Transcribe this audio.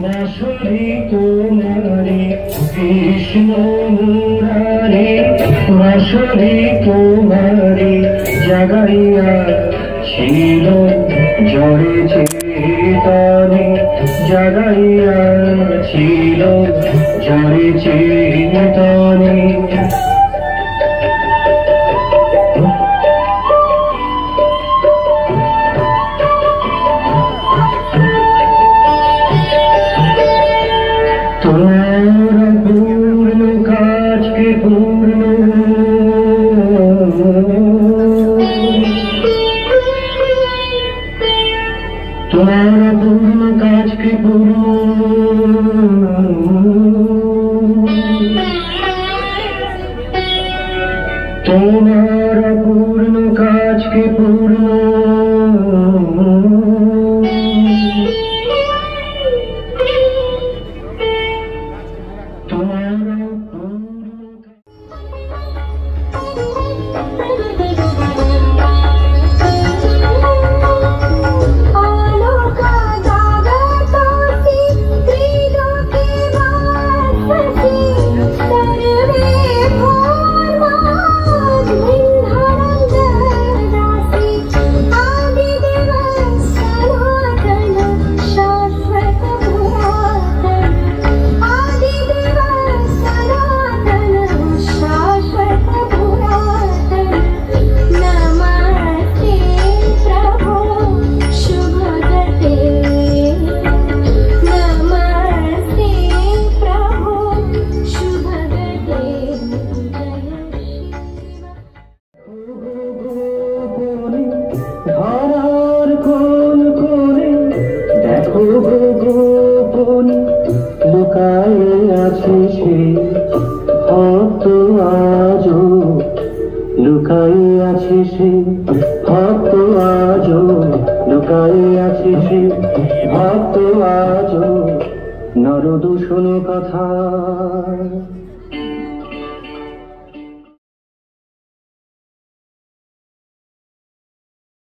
বাঁশরি তোমারে কৃষ্ণ মুরারে, বাঁশরি তোমারে জাগাইয়া ছিল ঝড়ে চেতনে, জাগাইয়া ছিল ঝড়ে চেতনে। তোমার পূর্ণ কাজকে পূর্ণ, তোমার পূর্ণ কাজকে পূর্ণ, তোমার পূর্ণ কাজকে পূর্ণ, ধরার কোন কোণে দেখো গোপনে লুকায়ে আছে সে ভক্ত আজো, লুকায়ে আছে সে ভক্ত আজো, লুকায়ে আছে সে ভক্ত আজো। নরদূষণ কথা